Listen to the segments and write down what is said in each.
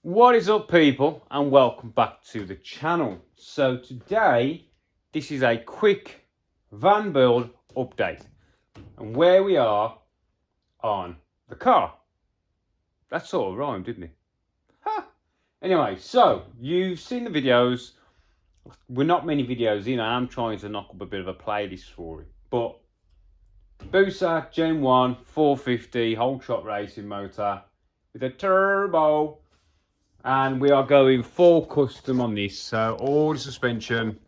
What is up, people, and welcome back to the channel. So today this is a quick van build update and where we are on the car. That sort of rhymed, didn't it? Ha! Anyway, so you've seen the videos. We're not many videos in. I am trying to knock up a bit of a playlist for it, but Busa Gen 1 450 whole shot racing motor with a turbo. And we are going full custom on this. So all the suspension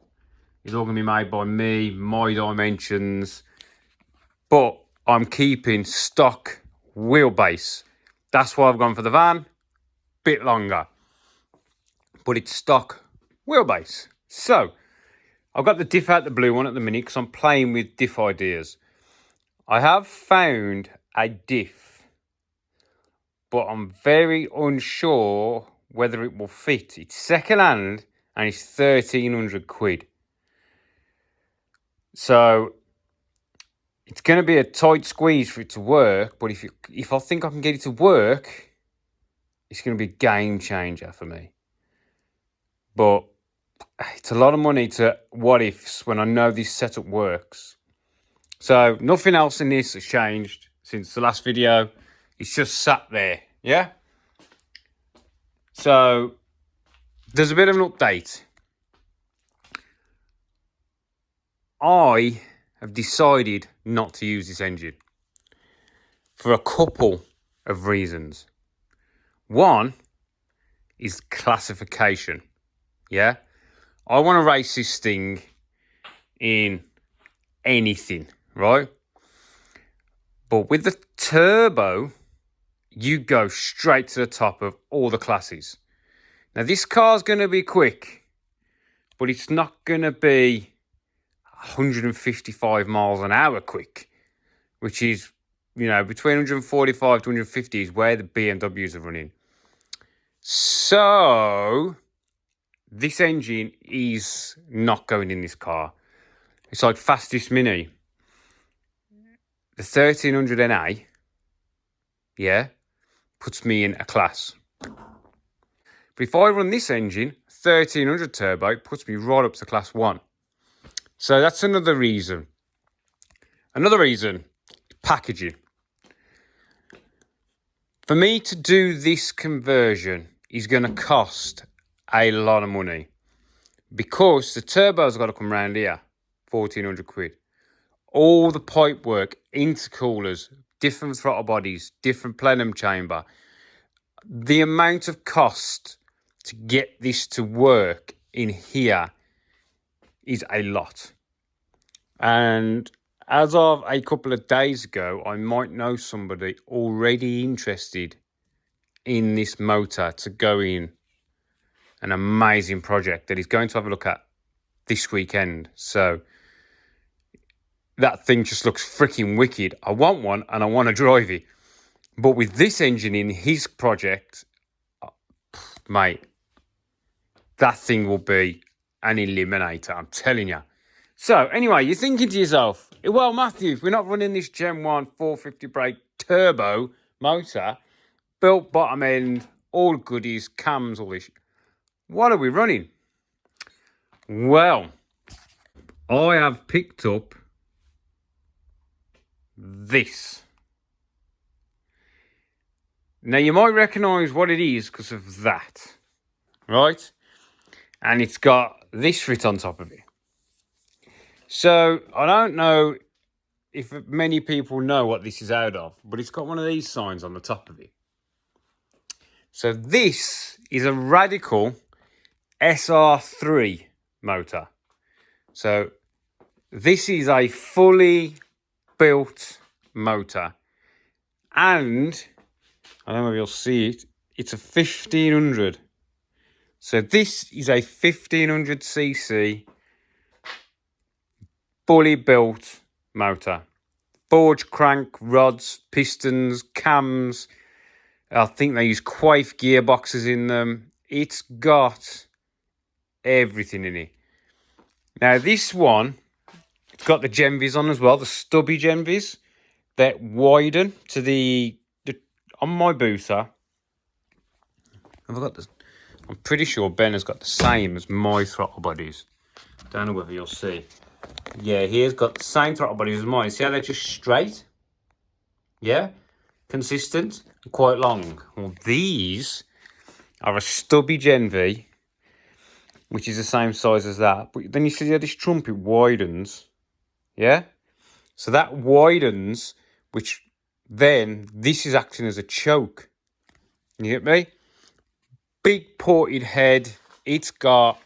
is all going to be made by me, my dimensions. But I'm keeping stock wheelbase. That's why I've gone for the van. Bit longer. But it's stock wheelbase. So I've got the diff out the blue one at the minute because I'm playing with diff ideas. I have found a diff, but I'm very unsure whether it will fit. It's second hand and it's 1,300 quid. So it's going to be a tight squeeze for it to work, but if I think I can get it to work, it's going to be a game changer for me. But it's a lot of money to what ifs when I know this setup works. So nothing else in this has changed since the last video. It's just sat there, yeah? So there's a bit of an update. I have decided not to use this engine for a couple of reasons. One is classification, yeah? I want to race this thing in anything, right? But with the turbo, you go straight to the top of all the classes. Now, this car's going to be quick, but it's not going to be 155 miles an hour quick, which is, you know, between 145 to 150 is where the BMWs are running. So this engine is not going in this car. It's like fastest mini. The 1300 NA, yeah, puts me in a class. But if I run this engine, 1300 turbo, it puts me right up to class 1. So that's another reason. Another reason, packaging. For me to do this conversion is going to cost a lot of money because the turbo's got to come around here, 1,400 quid. All the pipe work, intercoolers, different throttle bodies, different plenum chamber. The amount of cost to get this to work in here is a lot. And as of a couple of days ago, I might know somebody already interested in this motor to go in an amazing project that he's going to have a look at this weekend. So that thing just looks freaking wicked. I want one and I want to drive it. But with this engine in his project, mate, that thing will be an eliminator, I'm telling you. So anyway, you're thinking to yourself, well, Matthew, if we're not running this Gen 1 450 brake turbo motor, built bottom end, all goodies, cams, all this, what are we running? Well, I have picked up this. Now, you might recognise what it is because of that, right? And it's got this writ on top of it. So, I don't know if many people know what this is out of, but it's got one of these signs on the top of it. So, this is a Radical SR3 motor. So, this is a fully built motor. And I don't know if you'll see it. It's a 1500. So this is a 1500cc fully built motor. Forged crank, rods, pistons, cams. I think they use Quaife gearboxes in them. It's got everything in it. Now this one, it's got the Genvis on as well, the stubby Genvis that widen to the on my booster. Have I got this? I'm pretty sure Ben has got the same as my throttle bodies. Don't know whether you'll see. Yeah, he has got the same throttle bodies as mine. See how they're just straight? Yeah? Consistent and quite long. Well, these are a stubby Gen V, which is the same size as that. But then you see how this trumpet widens. Yeah? So that widens, which then this is acting as a choke. You get me? Big ported head. It's got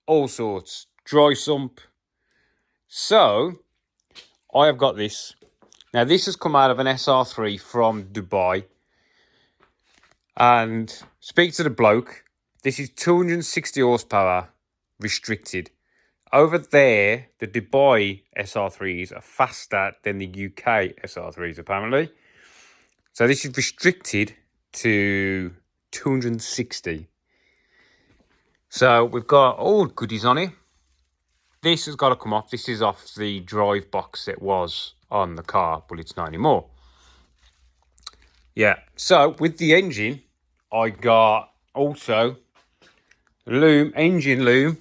all sorts. Dry sump. So, I have got this. Now, this has come out of an SR3 from Dubai. And speak to the bloke. This is 260 horsepower restricted. Over there, the Dubai SR3s are faster than the UK SR3s, apparently. So this is restricted to 260. So we've got all goodies on it. This has got to come off. This is off the drive box that was on the car, but it's not anymore. Yeah, so with the engine, I got also engine loom.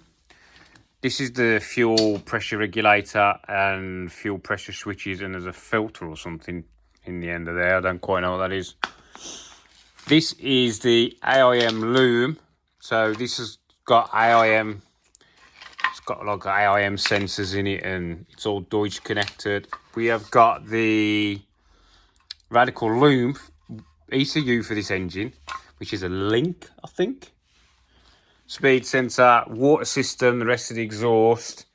This is the fuel pressure regulator and fuel pressure switches, and there's a filter or something in the end of there. I don't quite know what that is. This is the AIM loom. So this has got AIM. It's got like AIM sensors in it, and it's all Deutsch connected. We have got the Radical loom ECU for this engine, which is a link, I think. Speed sensor, water system, the rest of the exhaust,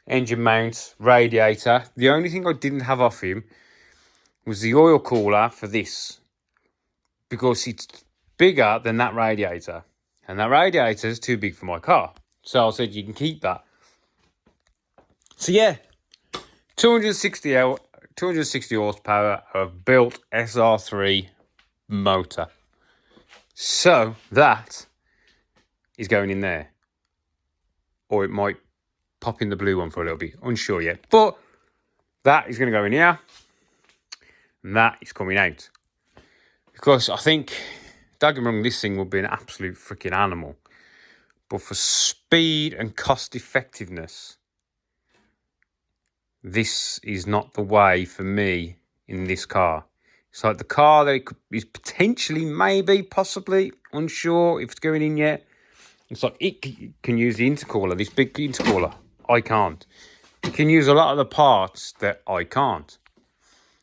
engine mount, radiator. The only thing I didn't have off him was the oil cooler for this, because it's bigger than that radiator, and that radiator is too big for my car. So I said, you can keep that. So yeah, 260 horsepower of built SR3 motor. So that is going in there, or it might pop in the blue one for a little bit, unsure yet, but that is going to go in here, and that is coming out, because I think, don't get me wrong, this thing will be an absolute freaking animal, but for speed and cost effectiveness, this is not the way for me in this car. It's like the car that is potentially, maybe, possibly, unsure if it's going in yet. It's like it can use the intercooler, this big intercooler. I can't. It can use a lot of the parts that I can't.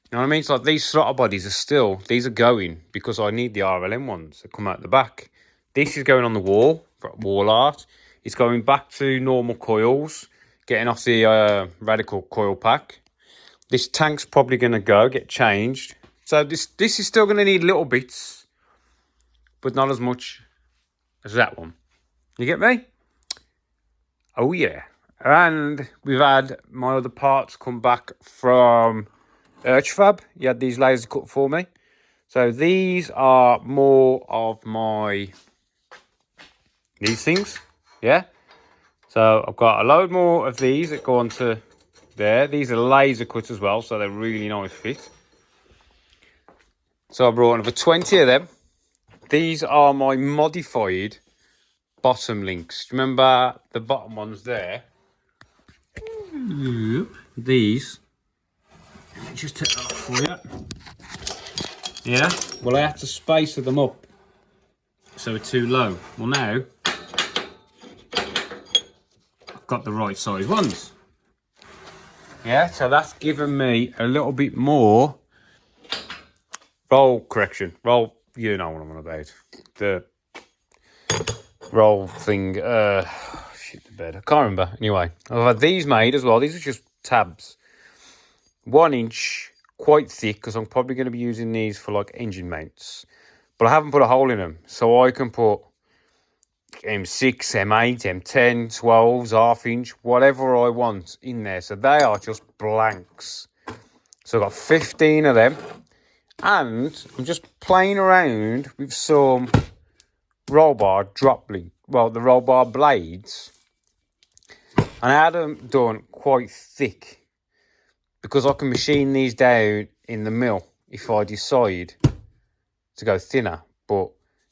You know what I mean? It's like these throttle bodies are still, these are going because I need the RLM ones that come out the back. This is going on the wall, for wall art. It's going back to normal coils, getting off the Radical coil pack. This tank's probably going to get changed. So this is still going to need little bits, but not as much as that one. You get me? Oh, yeah. And we've had my other parts come back from Fab. He had these laser cut for me. So these are more of these things. Yeah. So I've got a load more of these that go onto there. These are laser cut as well, so they're really nice fit. So I brought another 20 of them. These are my modified bottom links. Remember the bottom ones there? These. Let me just take that off for you. Yeah? Well, I had to space them up so they're too low. Well, now I've got the right size ones. Yeah, so that's given me a little bit more roll correction. Roll, you know what I'm on about. The roll thing, shit the bed. I can't remember. Anyway, I've had these made as well. These are just tabs. 1 inch, quite thick, because I'm probably going to be using these for like engine mounts. But I haven't put a hole in them, so I can put M6, M8, M10, 12s, half inch, whatever I want in there. So they are just blanks. So I've got 15 of them. And I'm just playing around with some roll bar drop link. Well, the roll bar blades. And I had them done quite thick, because I can machine these down in the mill if I decide to go thinner. But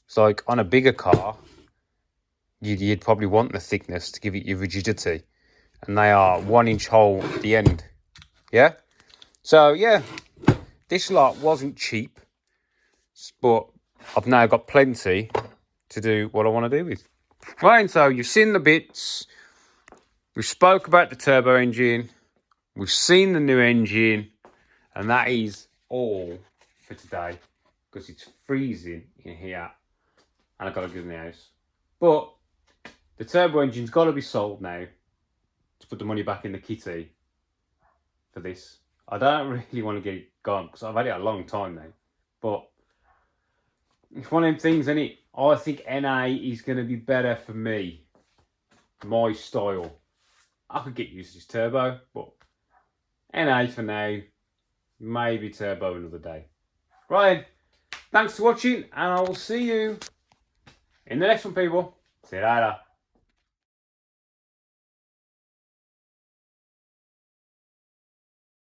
It's like on a bigger car, you'd probably want the thickness to give it your rigidity. And they are 1 inch hole at the end. Yeah? So, yeah, this lot wasn't cheap, but I've now got plenty to do what I want to do with. Right, so you've seen the bits. We spoke about the turbo engine. We've seen the new engine. And that is all for today. Because it's freezing in here. And I've got to go in the house. But the turbo engine's got to be sold now to put the money back in the kitty for this. I don't really want to get it gone because I've had it a long time now. But it's one of them things, isn't it? I think NA is going to be better for me. My style. I could get used to this turbo, but NA for now. Maybe turbo another day. Right, thanks for watching, and I will see you in the next one, people. See you later.